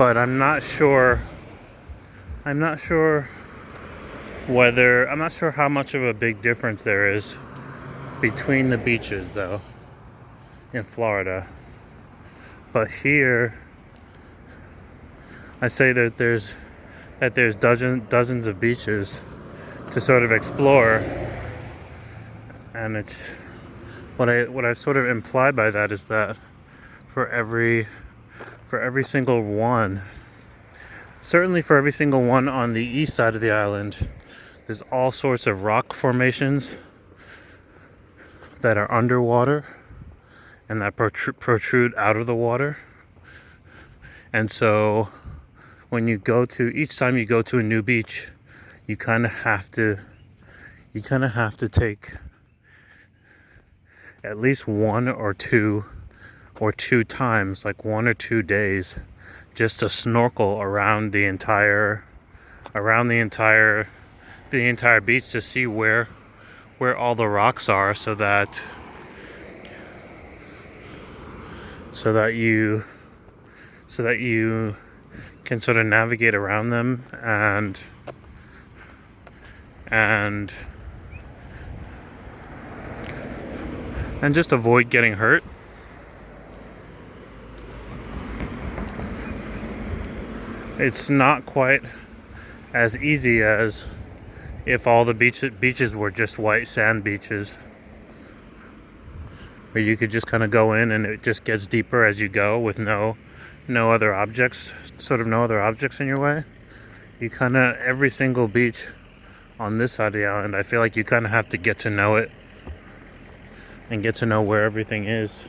but I'm not sure I'm not sure how much of a big difference there is between the beaches though in Florida. But here I say that there's dozens of beaches to sort of explore, and it's what I sort of imply by that is that for every single one, certainly for every single one on the east side of the island, there's all sorts of rock formations that are underwater and that protrude out of the water. And so each time you go to a new beach, you kind of have to take at least one or two times, like 1 or 2 days, just to snorkel around the entire beach to see where all the rocks are, so that you can sort of navigate around them and just avoid getting hurt. It's not quite as easy as if all the beaches were just white sand beaches, where you could just kind of go in and it just gets deeper as you go with no other objects in your way. You kind of, every single beach on this side of the island, I feel like you kind of have to get to know it and get to know where everything is.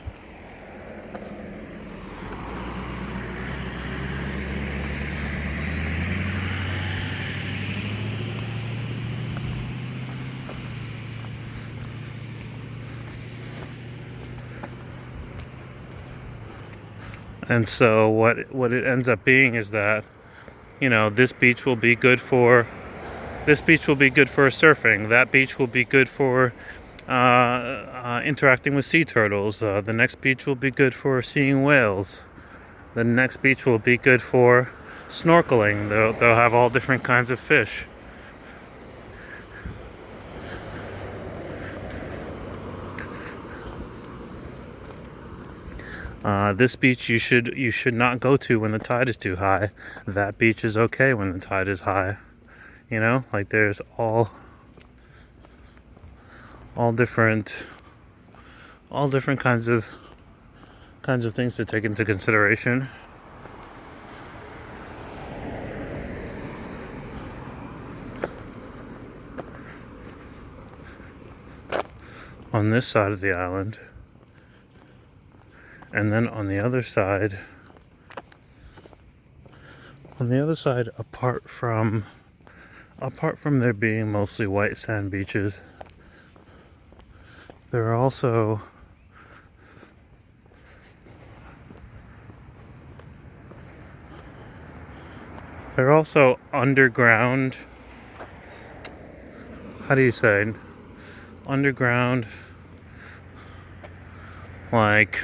And so what it ends up being is that, this beach will be good for surfing. That beach will be good for interacting with sea turtles. The next beach will be good for seeing whales. The next beach will be good for snorkeling. They'll have all different kinds of fish. This beach you should not go to when the tide is too high. That beach is okay when the tide is high. Like there's all different kinds of things to take into consideration. On this side of the island. And then on the other side, apart from there being mostly white sand beaches, there are also underground, underground, like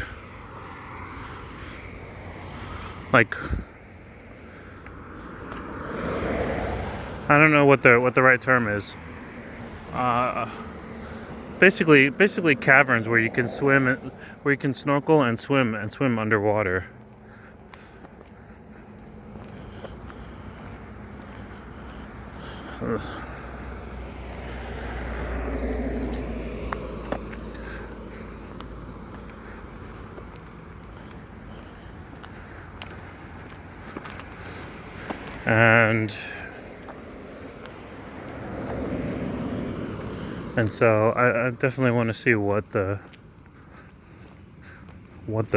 I don't know what the right term is. Basically caverns where you can snorkel and swim underwater. And so I definitely want to see what the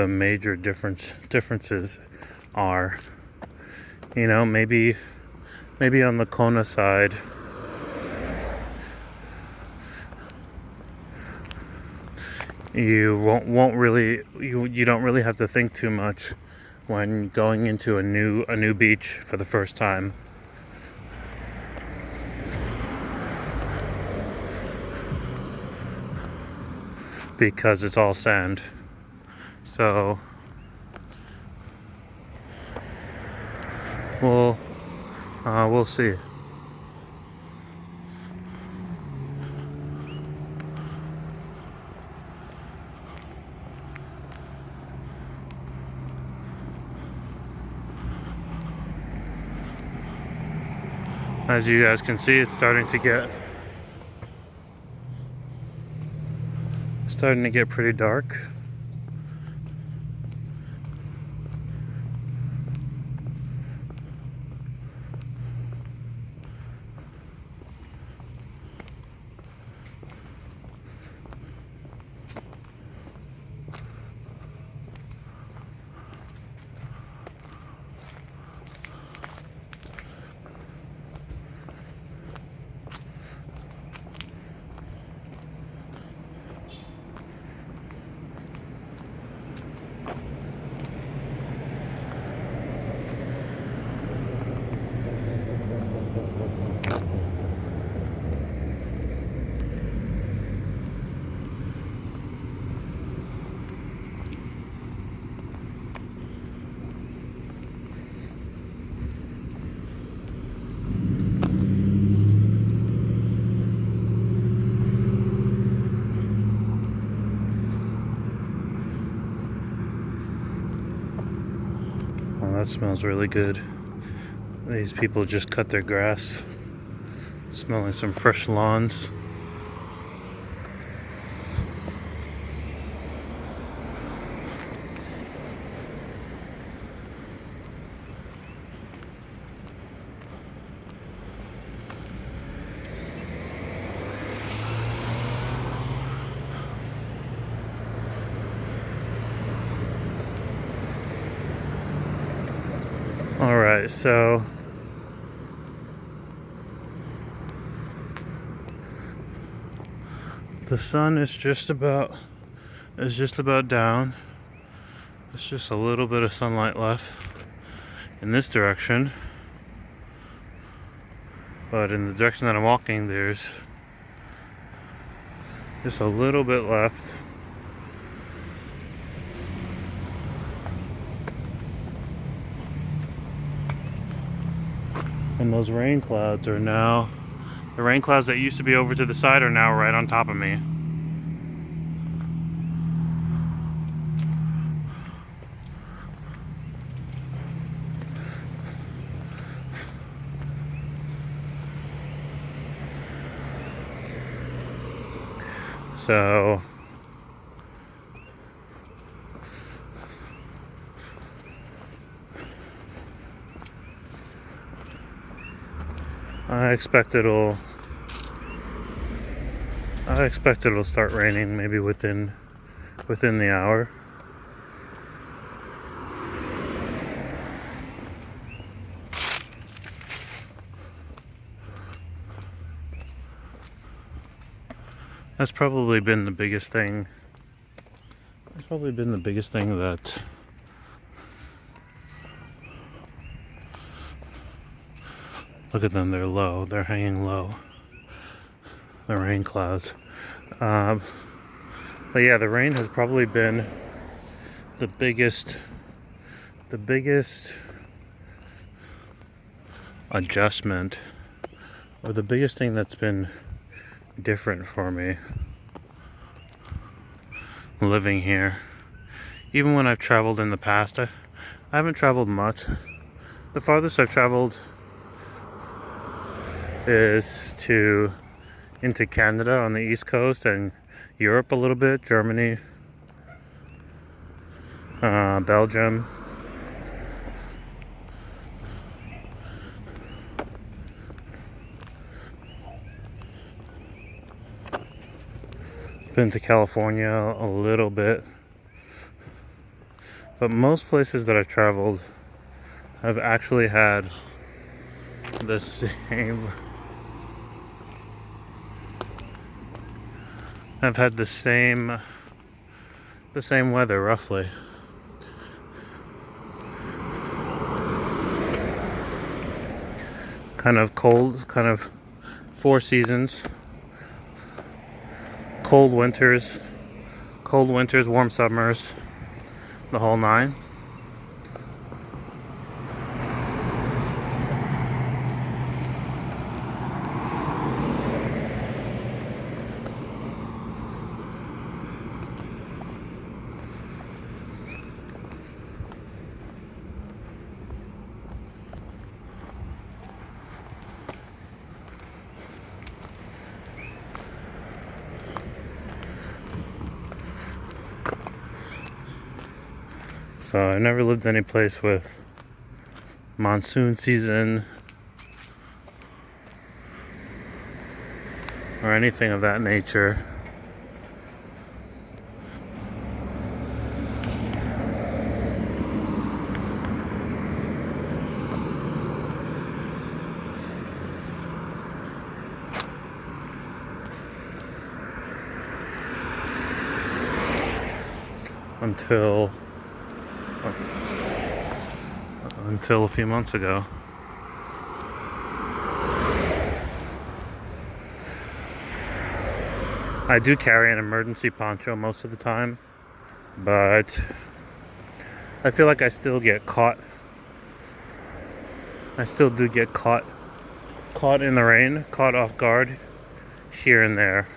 major differences are. Maybe on the Kona side, you don't really have to think too much when going into a new beach for the first time. Because it's all sand. So we'll see. As you guys can see, it's starting to get pretty dark. Oh, that smells really good. These people just cut their grass. Smelling some fresh lawns. All right, so the sun is just about down. There's just a little bit of sunlight left in this direction, but in the direction that I'm walking, there's just a little bit left. And those rain clouds are now, the rain clouds that used to be over to the side are now right on top of me. So I expect it'll start raining maybe within the hour. That's probably been the biggest thing. That's probably been the biggest thing that look at them, they're low, they're hanging low. The rain clouds. But yeah, the rain has probably been the biggest adjustment, or the biggest thing that's been different for me living here. Even when I've traveled in the past, I haven't traveled much. The farthest I've traveled is into Canada on the East Coast, and Europe a little bit, Germany, Belgium. Been to California a little bit. But most places that I've traveled have actually had the same weather roughly. Kind of cold, kind of 4 seasons. Cold winters, warm summers, the whole nine. So I've never lived any place with monsoon season or anything of that nature. Until a few months ago. I do carry an emergency poncho most of the time, but I feel like I still get caught. I still do get caught in the rain, caught off guard here and there.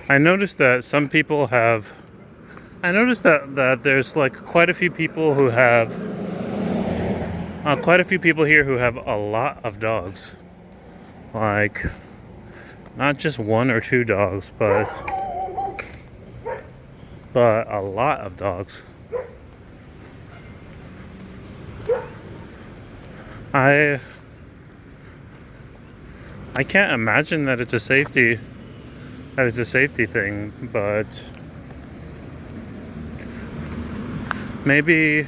I noticed that some people have. I noticed that there's like quite a few people who have. Quite a few people here who have a lot of dogs. Like, not just one or two dogs, but a lot of dogs. I can't imagine that it's a safety thing, but maybe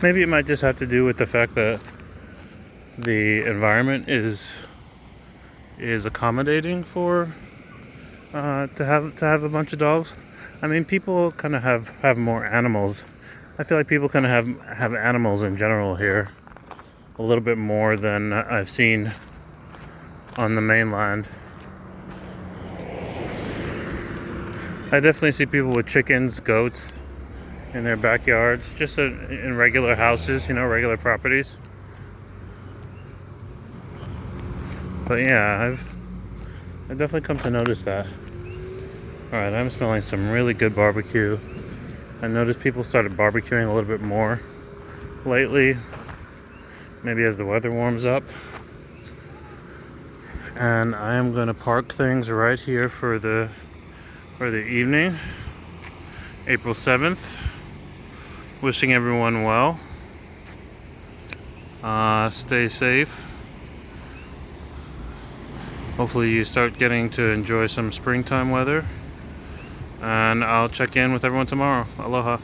it might just have to do with the fact that the environment is accommodating for to have a bunch of dogs. I mean, people kind of have more animals. I feel like people kind of have animals in general here a little bit more than I've seen on the mainland. I definitely see people with chickens, goats in their backyards, just in regular houses, regular properties. But yeah, I've definitely come to notice that. Alright, I'm smelling some really good barbecue. I noticed people started barbecuing a little bit more lately, maybe as the weather warms up. And I am going to park things right here for the evening, April 7th. Wishing everyone well. Stay safe. Hopefully you start getting to enjoy some springtime weather. And I'll check in with everyone tomorrow. Aloha.